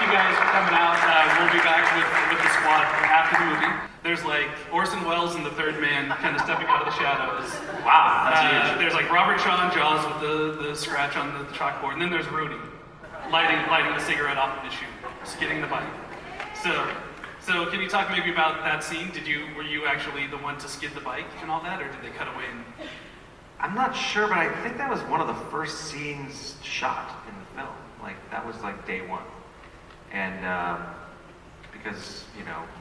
you guys for coming out. We'll be back with the squad after the movie. There's like Orson Welles and the Third Man kind of stepping out of the shadows. Wow, that's huge. There's like Robert Shaw and Jaws with the scratch on the chalkboard, and then there's Rudy lighting the cigarette off of his shoe, skidding the bike. So can you talk maybe about that scene? Were you actually the one to skid the bike and all that, or did they cut away? I'm not sure, but I think that was one of the first scenes shot in the film. Like, that was like day one. And because,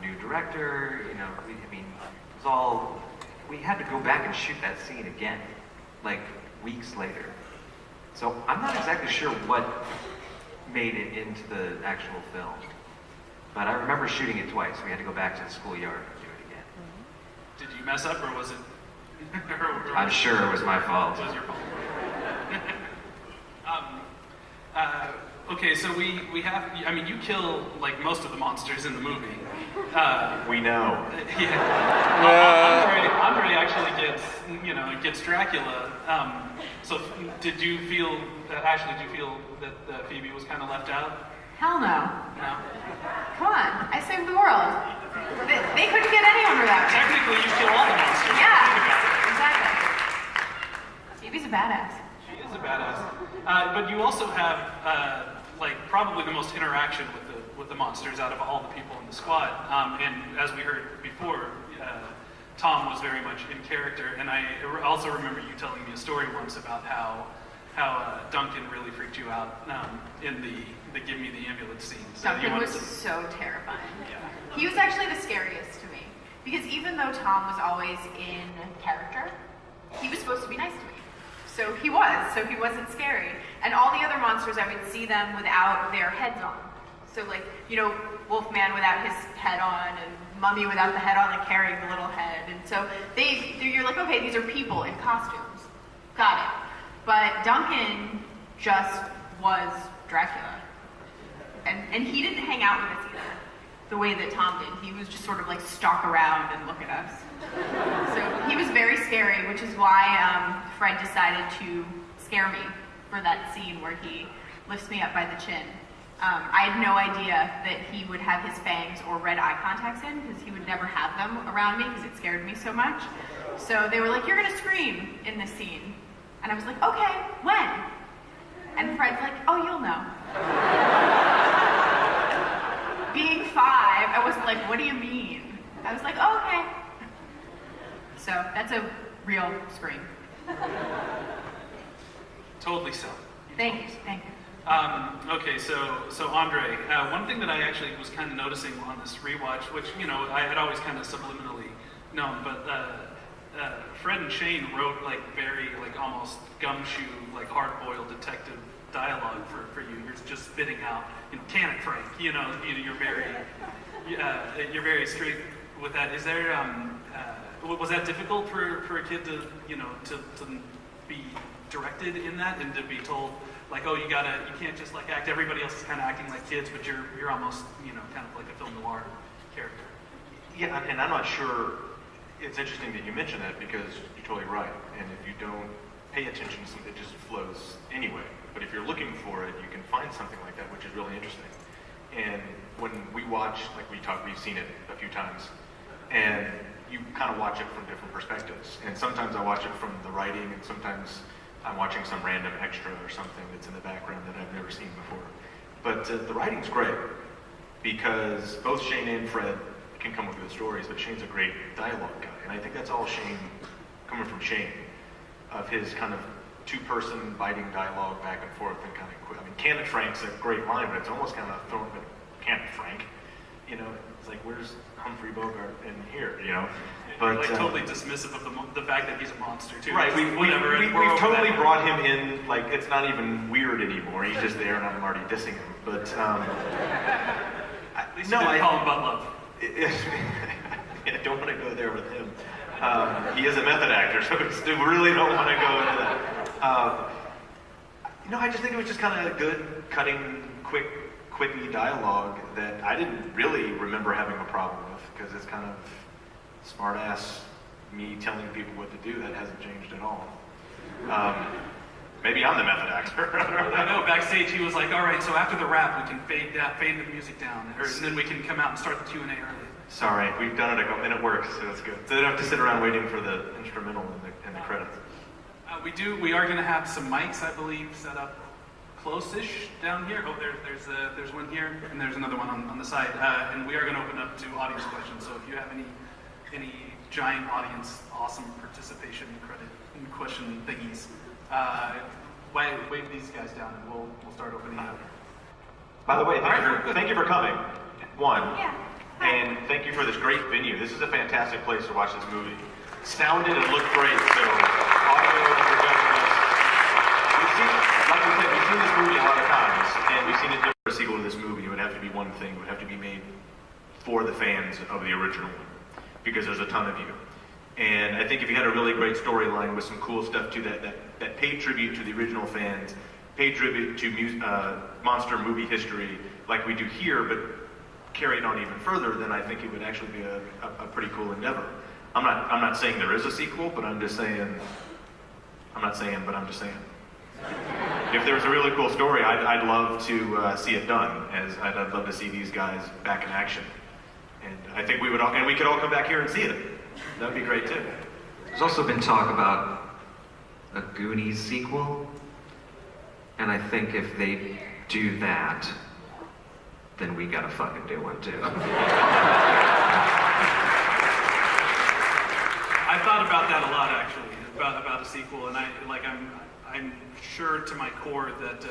new director, it was all, we had to go back and shoot that scene again, like weeks later. So I'm not exactly sure what made it into the actual film. But I remember shooting it twice. We had to go back to the schoolyard and do it again. Did you mess up, or was it? I'm sure it was my fault. It was your fault. Okay, so we have. You kill like most of the monsters in the movie. We know. Yeah. Andre actually gets Dracula. So did you feel, Ashley? Did you feel that Phoebe was kind of left out? Hell no. No. Come on, I saved the world. They couldn't get anyone without me. Technically, you kill all the monsters. Yeah, exactly. Phoebe's a badass. She is a badass. But you also have probably the most interaction with the monsters out of all the people in the squad. And as we heard before, Tom was very much in character. And I also remember you telling me a story once about how Duncan really freaked you out in the Give Me the Ambulance scene. So Duncan was so terrifying. Yeah. He was actually the scariest to me. Because even though Tom was always in character, he was supposed to be nice to me. So he wasn't scary. And all the other monsters, I would see them without their heads on. So Wolfman without his head on, and Mummy without the head on and carrying the little head. And so you're like, okay, these are people in costumes. Got it. But Duncan just was Dracula. And he didn't hang out with us either, the way that Tom did. He was just sort of like stalk around and look at us. So he was very scary, which is why Fred decided to scare me for that scene where he lifts me up by the chin. I had no idea that he would have his fangs or red eye contacts in, because he would never have them around me because it scared me so much. So they were like, you're gonna scream in this scene. And I was like, okay, when? And Fred's like, oh, you'll know. Being 5, I wasn't like, what do you mean? I was like, oh, okay. So that's a real scream. Totally so. Thank you. Okay, so Andre, one thing that I actually was kind of noticing on this rewatch, which I had always kind of subliminally known, but Fred and Shane wrote very almost gumshoe, hard-boiled detective dialogue for you. You're just spitting out, can it, Frank? You're very straight with that. Is there was that difficult for a kid to be directed in that and to be told you can't just act? Everybody else is kind of acting like kids, but you're almost kind of like a film noir character. Yeah, and I'm not sure. It's interesting that you mention that, because you're totally right. And if you don't pay attention to something, it just flows anyway. But if you're looking for it, you can find something like that, which is really interesting. And when we watch, we've seen it a few times, and you kind of watch it from different perspectives. And sometimes I watch it from the writing, and sometimes I'm watching some random extra or something that's in the background that I've never seen before. But the writing's great, because both Shane and Fred can come up with good stories, but Shane's a great dialogue guy. And I think that's all coming from Shane, of his kind of two-person biting dialogue back and forth and kind of quick. Can it, Frank's a great line, but it's almost kind of thrown, but can it, Frank? It's like, where's Humphrey Bogart in here, But totally dismissive of the fact that he's a monster too. Right, we've totally brought him in, it's not even weird anymore. He's just there and I'm already dissing him. But at least you didn't call him Butt Love. I don't want to go there with him. He is a method actor, so we really don't want to go into that. I just think it was just kind of good, cutting, quippy dialogue that I didn't really remember having a problem with, because it's kind of smart-ass me telling people what to do. That hasn't changed at all. Maybe I'm the method actor. I know, backstage he was like, all right, so after the rap, we can fade the music down, and then we can come out and start the Q&A early. Sorry, we've done it and it works, so it's good. So they don't have to sit around waiting for the instrumental in the credits. We are going to have some mics, I believe, set up close-ish down here. Oh, there's one here, and there's another one on the side. And we are going to open up to audience questions. So if you have any giant audience, awesome participation credit question thingies, wave these guys down, and we'll start opening up. By the way, thank you for coming. One. Yeah. And thank you for this great venue. This is a fantastic place to watch this movie. Sounded and looked great, so audio and production. Like we said, we've seen this movie a lot of times, and we've seen it do a sequel to this movie. It would have to be one thing. It would have to be made for the fans of the original one, because there's a ton of you. And I think if you had a really great storyline with some cool stuff too, that paid tribute to the original fans, paid tribute to monster movie history, like we do here, but carried on even further, then I think it would actually be a pretty cool endeavor. I'm not saying there is a sequel, but I'm just saying. I'm not saying, but I'm just saying. If there's a really cool story, I'd love to see it done. I'd love to see these guys back in action, and I think we could all come back here and see it. That'd be great too. There's also been talk about a Goonies sequel, and I think if they do that, then we gotta fucking do one too. I thought about that a lot, actually, about a sequel, and I'm sure to my core that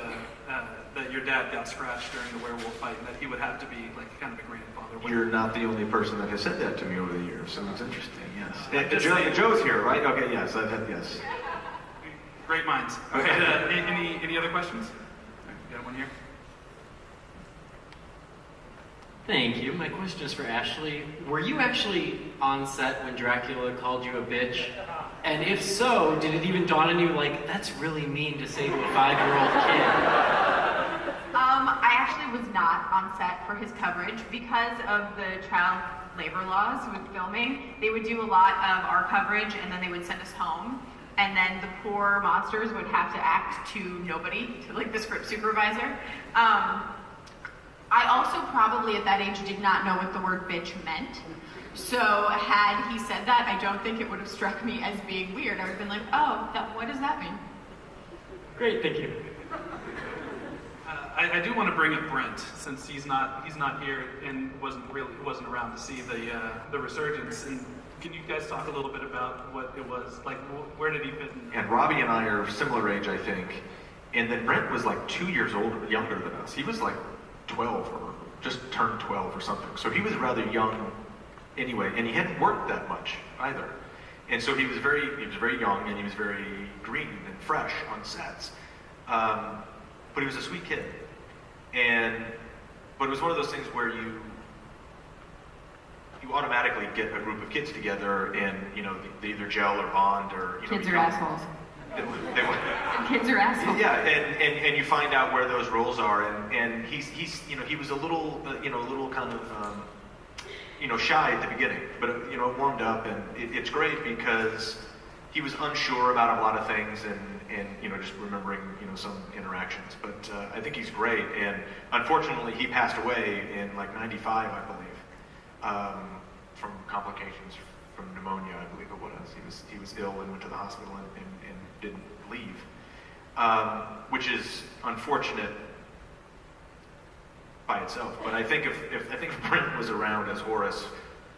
your dad got scratched during the werewolf fight, and that he would have to be like kind of a grandfather. You're not the only person that has said that to me over the years, so it's interesting. Yes. Just Joe's here, right? Okay. Yes. Yes. Great minds. Okay. Any other questions? We got one here. Thank you. My question is for Ashley. Were you actually on set when Dracula called you a bitch? And if so, did it even dawn on you, like, that's really mean to say to a 5-year-old kid? I actually was not on set for his coverage because of the child labor laws with filming. They would do a lot of our coverage, and then they would send us home. And then the poor monsters would have to act to nobody, to like the script supervisor. I also probably at that age did not know what the word bitch meant. So had he said that, I don't think it would have struck me as being weird. I would have been like, oh, what does that mean? Great, thank you. I do want to bring up Brent, since he's not here and wasn't around to see the resurgence. And can you guys talk a little bit about what it was like? Where did he fit in? And Robbie and I are similar age, I think. And then Brent was like 2 years younger than us. He was like 12 or just turned 12 or something. So he was rather young anyway, and he hadn't worked that much either. And so he was very young, and he was very green and fresh on sets. But he was a sweet kid. But it was one of those things where you automatically get a group of kids together, and they either gel or bond, or Kids are assholes. Kids are assholes. Yeah, and you find out where those roles are, and he was a little kind of shy at the beginning, but it warmed up, and it's great because he was unsure about a lot of things, and just remembering some interactions. But I think he's great, and unfortunately he passed away in like '95, I believe, from complications from pneumonia, I believe it was. He was ill and went to the hospital and didn't leave, which is unfortunate by itself. But I think if Brent was around as Horace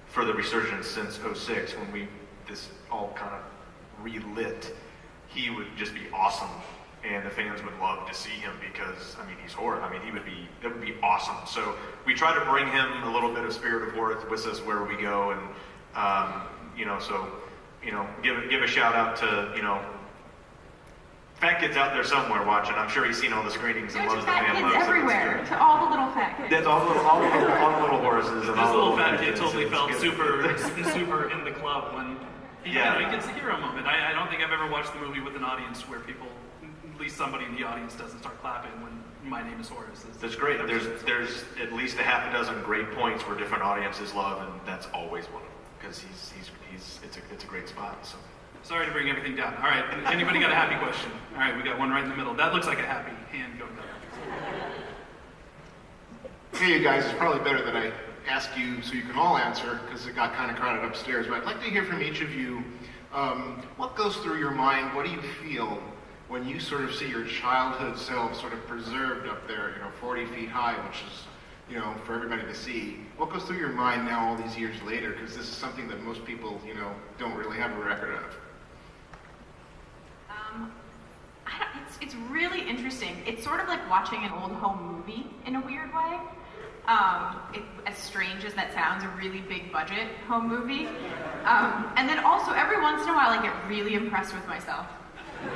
for the resurgence since '06, when this all kind of relit, he would just be awesome, and the fans would love to see him because he's Horace. It would be awesome. So we try to bring him a little bit of spirit of Horace with us wherever we go, and give a shout out to fat kids out there somewhere watching. I'm sure he's seen all the screenings and loves the fan love. Kids everywhere, to all the little fat kids. That's all the little Horaces. And This all the little fat kids. kid totally It's felt good. super in the club when he gets a hero moment. I don't think I've ever watched the movie with an audience where people, at least somebody in the audience, doesn't start clapping when my name is Horace. That's great. There's at least a half a dozen great points where different audiences love, and that's always one of them because it's a great spot. So Sorry to bring everything down. All right, anybody got a happy question? All right, we got one right in the middle. That looks like a happy hand going down. Hey, you guys, it's probably better that I ask you so you can all answer, because it got kind of crowded upstairs. But I'd like to hear from each of you, what goes through your mind? What do you feel when you sort of see your childhood self sort of preserved up there, 40 feet high, which is, for everybody to see? What goes through your mind now all these years later? Because this is something that most people, don't really have a record of. It's really interesting. It's sort of like watching an old home movie in a weird way. As strange as that sounds, a really big budget home movie. And then also every once in a while I get really impressed with myself.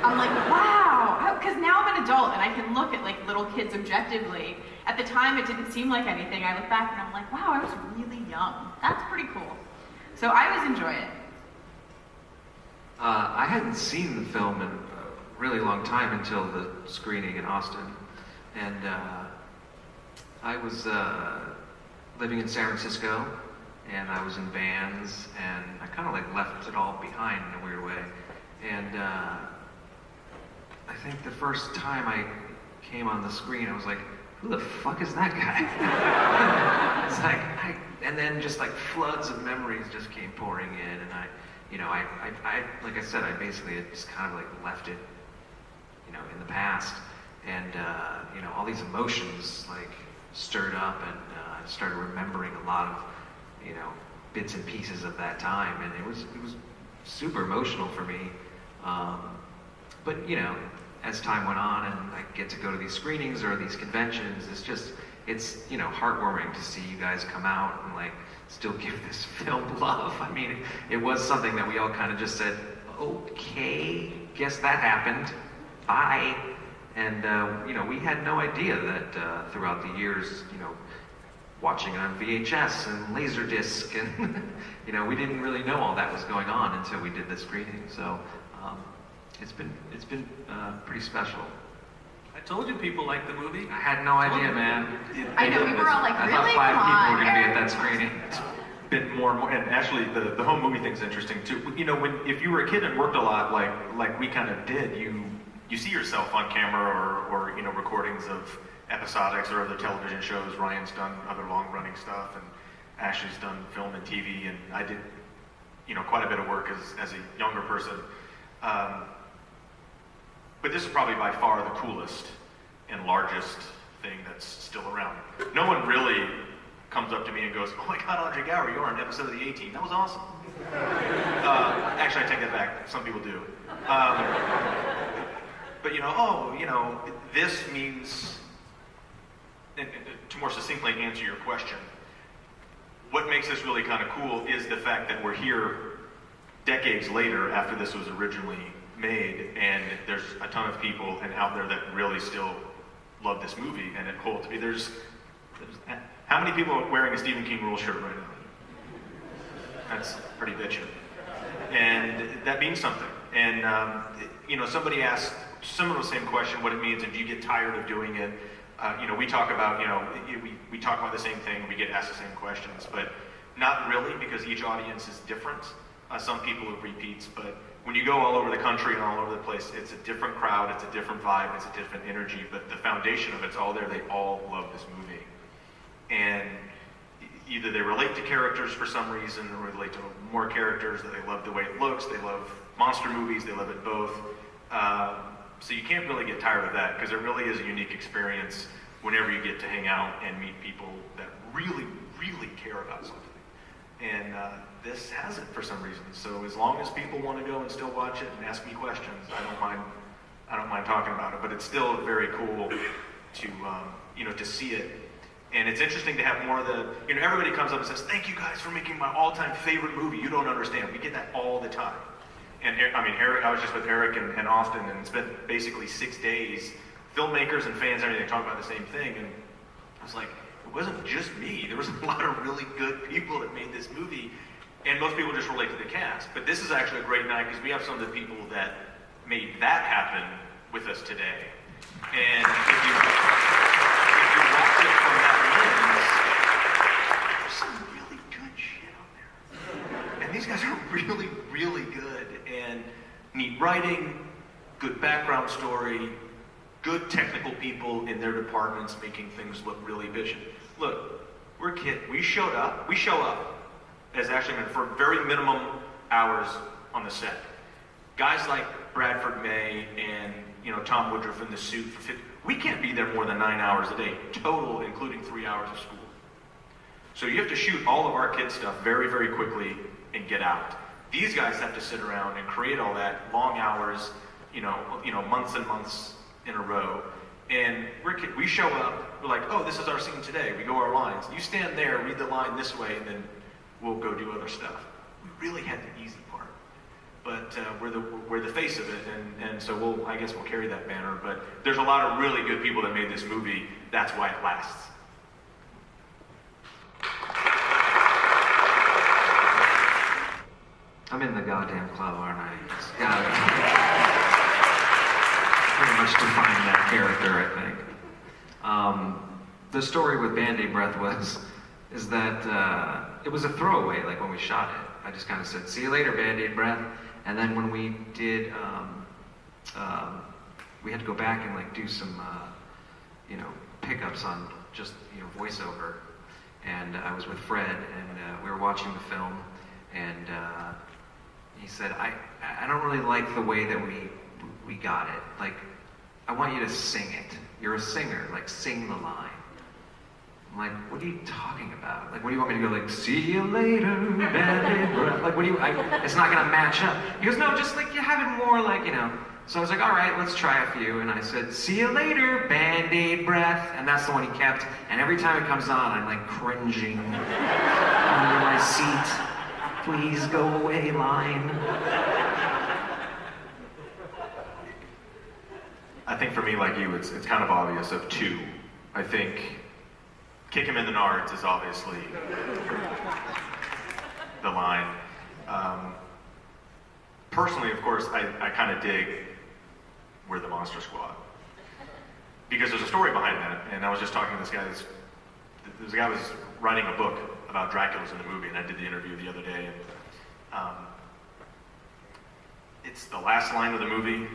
I'm like, wow, because now I'm an adult and I can look at like little kids objectively. At the time it didn't seem like anything. I look back and I'm like, wow, I was really young. That's pretty cool. So I always enjoy it. I hadn't seen the film in a really long time until the screening in Austin. And I was living in San Francisco, and I was in bands, and I kind of like left it all behind in a weird way. And I think the first time I came on the screen, I was like, who the fuck is that guy? It's like, and then just like floods of memories just came pouring in, and I like I said, I basically had just kind of like left it, in the past, and all these emotions like stirred up, and I started remembering a lot of, bits and pieces of that time, and it was super emotional for me. But as time went on, and I get to go to these screenings or these conventions, it's heartwarming to see you guys come out and like still give this film love. I mean, it was something that we all kind of just said, okay, guess that happened, bye. And we had no idea that throughout the years, watching it on VHS and Laserdisc, and we didn't really know all that was going on until we did the screening. So it's been pretty special. I told you people liked the movie. I had no idea, man. I know, we were all like, I really? thought 5 Come people on, were going to be at Eric. that screening. Bit more and more, and actually the home movie thing's interesting too. If you were a kid and worked a lot, like we kind of did, you see yourself on camera or recordings of episodics or other television shows. Ryan's done other long-running stuff, and Ashley's done film and TV, and I did quite a bit of work as a younger person. But this is probably by far the coolest and largest thing that's still around. No one really comes up to me and goes, oh my God, Andre Gower, you're on an episode of the A-Team. That was awesome. Actually, I take that back. Some people do. But this means, and to more succinctly answer your question, what makes this really kind of cool is the fact that we're here decades later after this was originally made, and there's a ton of people out there that really still love this movie, and it holds. There's how many people are wearing a Stephen King rule shirt right now? That's pretty bitchin'. And that means something. And somebody asked similar same question, what it means, and do you get tired of doing it? We talk about, we talk about the same thing, we get asked the same questions, but not really, because each audience is different. Some people are repeats, but when you go all over the country and all over the place, it's a different crowd, it's a different vibe, it's a different energy, but the foundation of it's all there. They all love this movie. And either they relate to characters for some reason, or relate to more characters, that they love the way it looks, they love monster movies, they love it both. So you can't really get tired of that, because it really is a unique experience whenever you get to hang out and meet people that really, really care about something. And this has it for some reason. So as long as people want to go and still watch it and ask me questions, I don't mind talking about it. But it's still very cool to to see it. And it's interesting to have more of the, everybody comes up and says, thank you guys for making my all-time favorite movie. You don't understand. We get that all the time. And Eric, I was just with Eric and Austin and spent basically 6 days, filmmakers and fans, everything, talking about the same thing. And I was like, it wasn't just me. There was a lot of really good people that made this movie. And most people just relate to the cast. But this is actually a great night because we have some of the people that made that happen with us today. And if you watch it from that lens, there's some really good shit out there. And these guys are really, really good. And writing, good background story, good technical people in their departments making things look really efficient. Look, we're kids. We show up as actually for very minimum hours on the set. Guys like Bradford May and Tom Woodruff in the suit for 50, we can't be there more than 9 hours a day, total, including 3 hours of school. So you have to shoot all of our kids' stuff very, very quickly and get out. These guys have to sit around and create all that long hours, months and months in a row. And we show up, we're like, oh, this is our scene today. We go our lines. You stand there, read the line this way, and then we'll go do other stuff. We really had the easy part. But we're the face of it, and so I guess we'll carry that banner. But there's a lot of really good people that made this movie. That's why it lasts. I'm in the goddamn club, aren't I? It's gotta pretty much define that character, I think. The story with Band-Aid Breath is that it was a throwaway, like when we shot it. I just kind of said, see you later, Band-Aid Breath. And then when we did, we had to go back and like do some, pickups on just, voiceover. And I was with Fred, and we were watching the film, and he said, I don't really like the way that we got it. Like, I want you to sing it. You're a singer, like sing the line. I'm like, what are you talking about? Like, what do you want me to go like, see you later, Band-Aid Breath? Like, it's not gonna match up. He goes, no, just like you have it more like, So I was like, all right, let's try a few. And I said, see you later, Band-Aid Breath. And that's the one he kept. And every time it comes on, I'm like cringing under my seat. Please go away, line. I think for me, like you, it's kind of obvious of two. I think kick him in the nards is obviously the line. Personally, of course, I kind of dig We're the Monster Squad. Because there's a story behind that, and I was just talking to this guy a guy was writing a book about Dracula's in the movie, and I did the interview the other day, and it's the last line of the movie.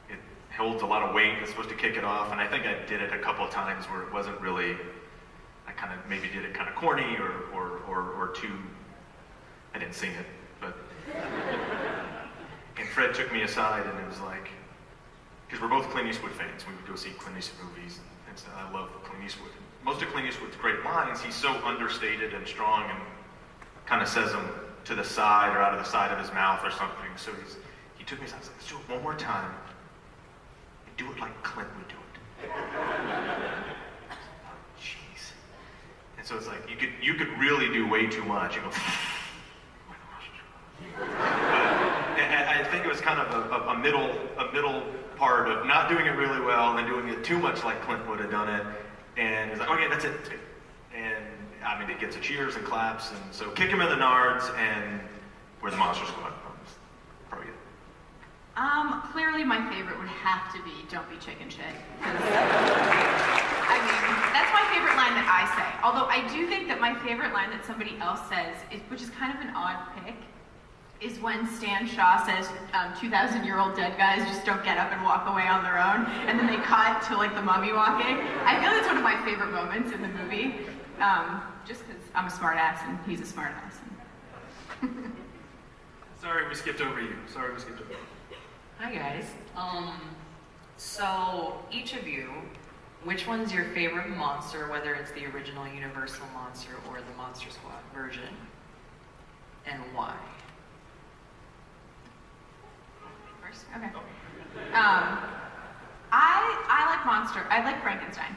It holds a lot of weight. It's supposed to kick it off, and I think I did it a couple of times where it wasn't really, I kind of maybe did it kind of corny or too, I didn't sing it, but, and Fred took me aside and it was like, because we're both Clint Eastwood fans, we would go see Clint Eastwood movies, and so I love Clint Eastwood. Most of Clint Eastwood's great lines, he's so understated and strong and kind of says them to the side or out of the side of his mouth or something. So he took me aside and said, let's do it one more time and do it like Clint would do it. Jeez. And so it's like, you could really do way too much. You go, and I think it was kind of a middle part of not doing it really well and doing it too much like Clint would have done it. And he's like, okay, that's it. And I mean, it gets a cheers and claps, and so kick him in the nards, and we're the Monster Squad. Probably it. Clearly my favorite would have to be Don't Be Chicken Shit. I mean, that's my favorite line that I say. Although I do think that my favorite line that somebody else says, which is kind of an odd pick, is when Stan Shaw says 2,000-year-old dead guys just don't get up and walk away on their own, and then they cut to like the mummy walking. I feel that's one of my favorite moments in the movie, just because I'm a smart ass and he's a smart ass. Sorry we skipped over you. Hi guys. So each of you, which one's your favorite monster, whether it's the original Universal monster or the Monster Squad version, and why? First? Okay. I like Frankenstein,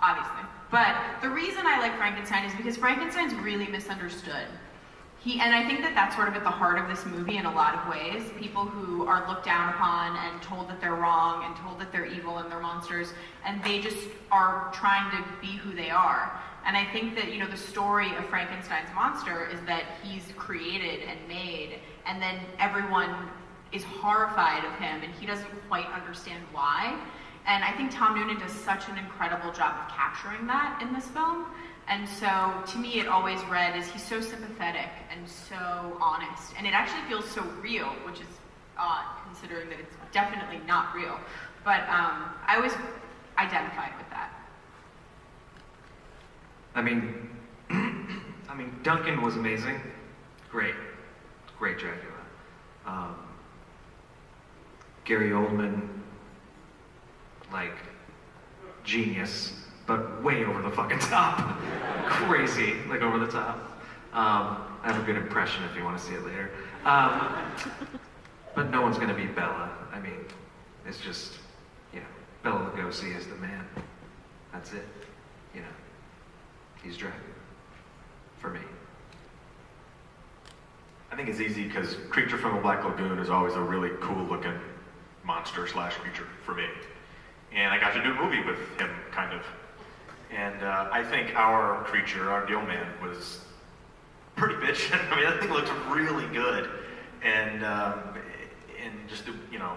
obviously. But the reason I like Frankenstein is because Frankenstein's really misunderstood. And I think that that's sort of at the heart of this movie in a lot of ways. People who are looked down upon and told that they're wrong and told that they're evil and they're monsters, and they just are trying to be who they are. And I think that, the story of Frankenstein's monster is that he's created and made, and then everyone is horrified of him, and he doesn't quite understand why. And I think Tom Noonan does such an incredible job of capturing that in this film. And so, to me, it always read as he's so sympathetic and so honest. And it actually feels so real, which is odd, considering that it's definitely not real. But I was identified with that. I mean, Duncan was amazing. Great Dracula. Gary Oldman, like, genius, but way over the fucking top. Crazy, like over the top. I have a good impression if you want to see it later. But no one's gonna beat Bela. I mean, it's just, you know, Bela Lugosi is the man. That's it. You know, he's Dracula. For me. I think it's easy because Creature from the Black Lagoon is always a really cool looking monster slash creature for me. And I got to do a movie with him, kind of. And I think our creature, our Gill Man, was pretty bitch. I mean, that thing looked really good. And just, you know,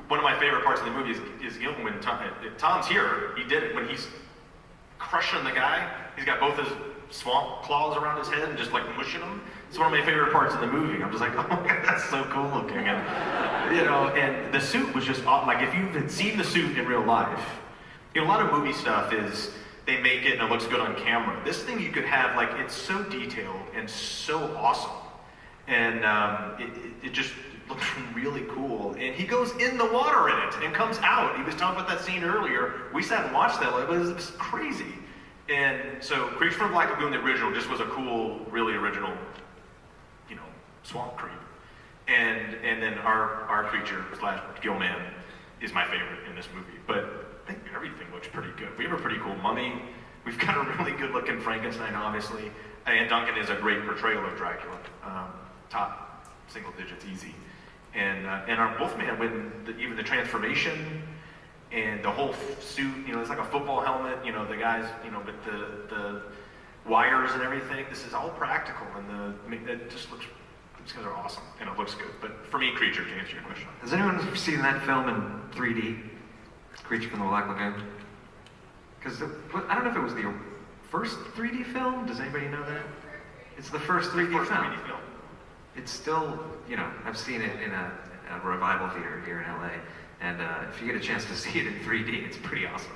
one of my favorite parts of the movie is Gill, when Tom's here, he did it when he's crushing the guy. He's got both his swamp claws around his head and just like mushing him. It's one of my favorite parts of the movie. I'm just like, oh my god, that's so cool looking. And, you know, and the suit was just, like, if you had seen the suit in real life, you know, a lot of movie stuff is, they make it and it looks good on camera. This thing you could have, like, it's so detailed and so awesome. And it just looks really cool. And he goes in the water in it and comes out. He was talking about that scene earlier. We sat and watched that, like, it was crazy. And so Creature from the Black Lagoon, the original, just was a cool, really original, you know, swamp creep. And then our creature slash Gill Man is my favorite in this movie. But I think everything looks pretty good. We have a pretty cool mummy. We've got a really good looking Frankenstein, obviously. And Duncan is a great portrayal of Dracula. Top single digits, easy. And our Wolfman, when even the transformation and the whole suit, you know, it's like a football helmet, you know, the guys, you know, but the wires and everything, this is all practical, and it just looks, these guys are awesome, and it looks good. But for me, Creature, to answer your question. Has anyone seen that film in 3D? Creature from the Black Lagoon? Because I don't know if it was the first 3D film. Does anybody know that? It's the first 3D film. It's still, you know, I've seen it in a revival theater here in LA, and if you get a chance to see it in 3D, it's pretty awesome.